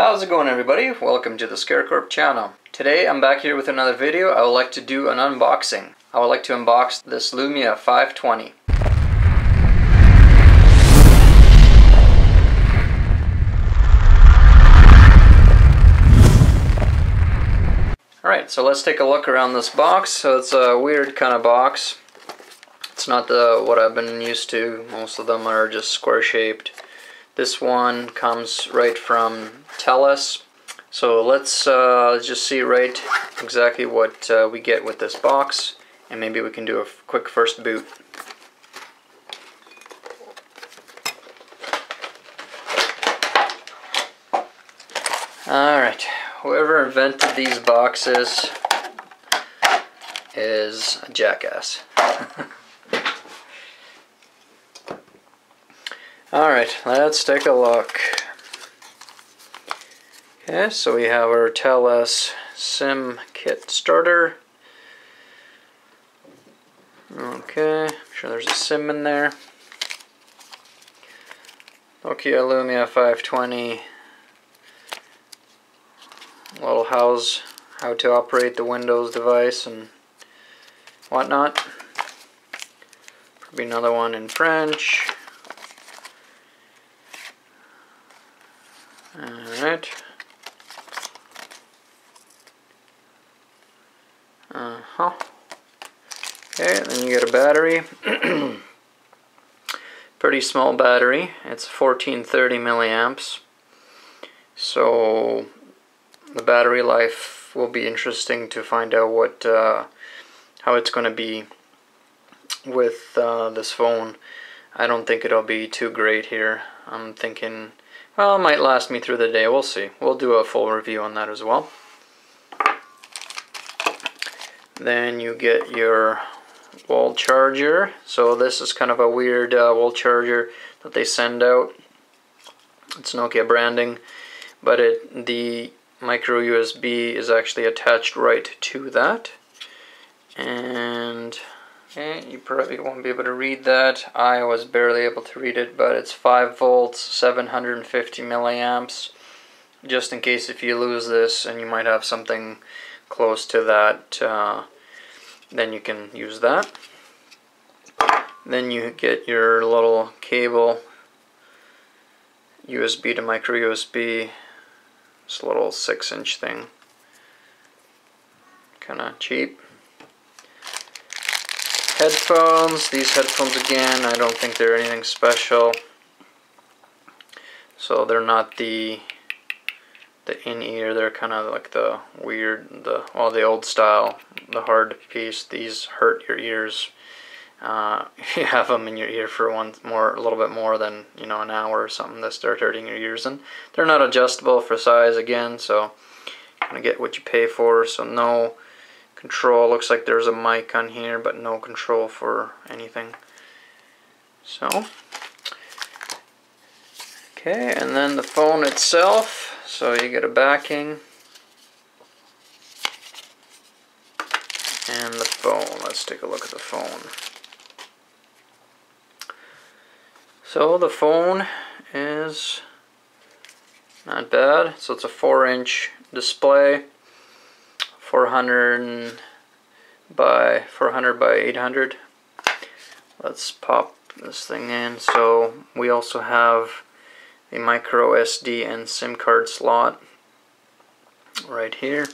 How's it going, everybody? Welcome to the ScareCorp channel. Today I'm back here with another video. I would like to do an unboxing. I would like to unbox this Lumia 520. Alright, so let's take a look around this box. So it's a weird kind of box. It's not what I've been used to. Most of them are just square shaped. This one comes right from TELUS. So let's just see right exactly what we get with this box, and maybe we can do a quick first boot. Alright, whoever invented these boxes is a jackass. Alright, let's take a look. Okay, so we have our TELUS SIM kit starter. Okay, I'm sure there's a SIM in there. Nokia Lumia 520. Little how to operate the Windows device and whatnot. Probably another one in French. Alright. Okay, then you get a battery. Pretty small battery. It's 1430 milliamps. So the battery life will be interesting to find out what how it's going to be with this phone. I don't think it'll be too great here. I'm thinking, well, it might last me through the day. We'll see. We'll do a full review on that as well. Then you get your wall charger. So this is kind of a weird wall charger that they send out. It's Nokia branding, but the micro USB is actually attached right to that. And okay, you probably won't be able to read that. I was barely able to read it, but it's 5 volts, 750 milliamps. Just in case if you lose this and you might have something close to that, then you can use that. Then you get your little cable, USB to micro USB. This little 6-inch thing, kind of cheap. Headphones. These headphones, again, I don't think they're anything special. So they're not the in-ear. They're kind of like the weird, the old style, the hard piece. These hurt your ears. You have them in your ear for a little bit more than an hour or something. They start hurting your ears, and they're not adjustable for size again. So you're gonna get what you pay for. So no control. Looks like there's a mic on here, but no control for anything. So okay, and then the phone itself. So you get a backing and the phone. Let's take a look at the phone. So the phone is not bad. So it's a 4-inch display, 400 by 800. Let's pop this thing in. So we also have a micro SD and SIM card slot right here,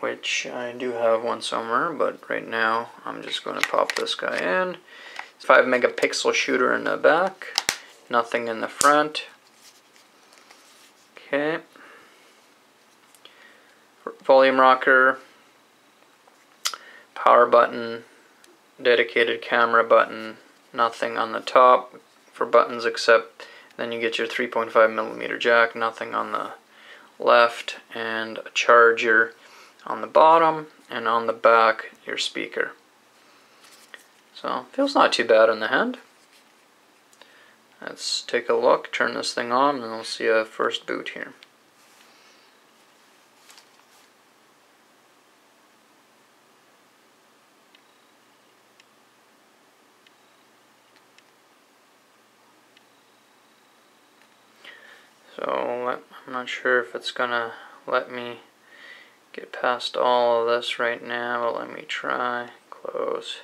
which I do have one somewhere, but right now I'm just going to pop this guy in. It's 5 megapixel shooter in the back, nothing in the front. Okay. Volume rocker, power button, dedicated camera button, nothing on the top for buttons, except then you get your 3.5mm jack, nothing on the left, and a charger on the bottom, and on the back your speaker. So feels not too bad in the hand. Let's take a look, turn this thing on, and we'll see a first boot here. So I'm not sure if it's gonna let me get past all of this right now, but let me try. Close,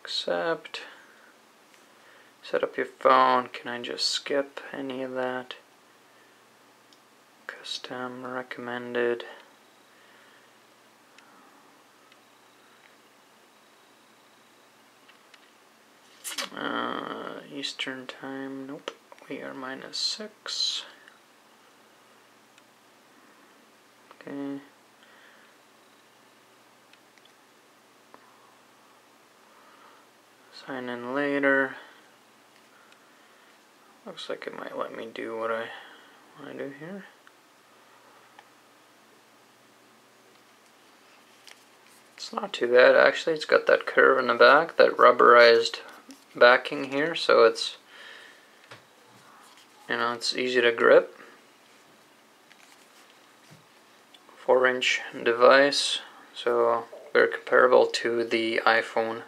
accept, set up your phone. Can I just skip any of that? Custom, recommended. Eastern time, nope, we are -6. Okay. Sign in later. Looks like it might let me do what I want to do here. It's not too bad actually. It's got that curve in the back, that rubberized backing here, so it's, you know, it's easy to grip. 4-inch device, so very comparable to the iPhone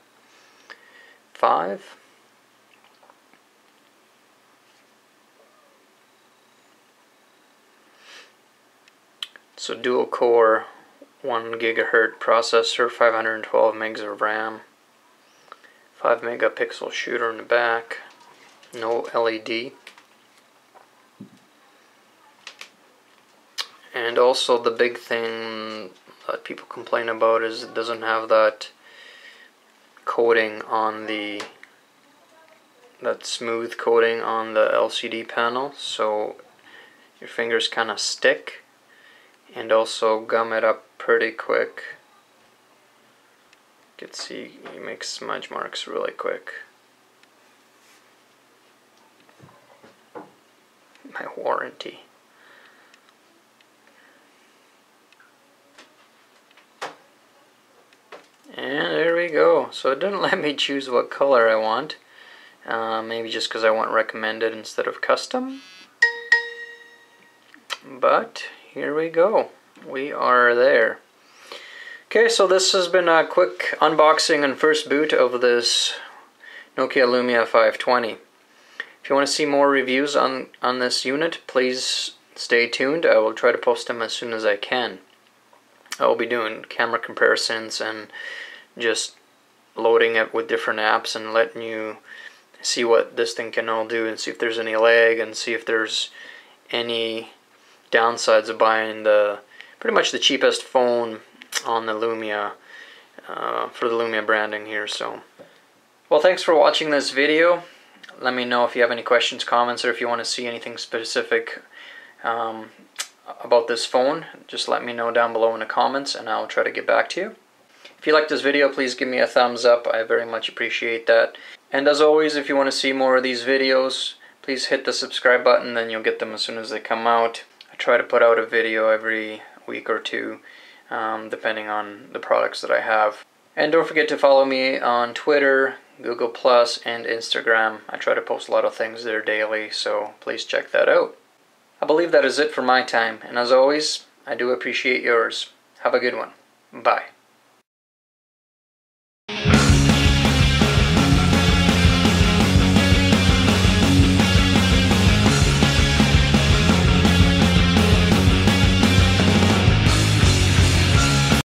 5. So dual core 1 gigahertz processor, 512 megs of RAM, 5 megapixel shooter in the back, no LED. And also the big thing that people complain about is it doesn't have that coating on that smooth coating on the LCD panel, so your fingers kind of stick and also gum it up pretty quick. You can see you make smudge marks really quick. My warranty. And there we go. So it didn't let me choose what color I want. Maybe just because I want recommended instead of custom. But here we go. We are there. Okay, so this has been a quick unboxing and first boot of this Nokia Lumia 520. If you want to see more reviews on this unit, please stay tuned. I will try to post them as soon as I can. I will be doing camera comparisons and just loading it with different apps and letting you see what this thing can all do and see if there's any lag and see if there's any downsides of buying pretty much the cheapest phone on the Lumia for the Lumia branding here. So, well, thanks for watching this video. Let me know if you have any questions, comments, or if you want to see anything specific about this phone. Just let me know down below in the comments and I'll try to get back to you. If you like this video, please give me a thumbs up. I very much appreciate that. And as always, if you want to see more of these videos, please hit the subscribe button, then you'll get them as soon as they come out. I try to put out a video every week or two, depending on the products that I have. And don't forget to follow me on Twitter, Google+, and Instagram. I try to post a lot of things there daily, so please check that out. I believe that is it for my time, and as always, I do appreciate yours. Have a good one. Bye.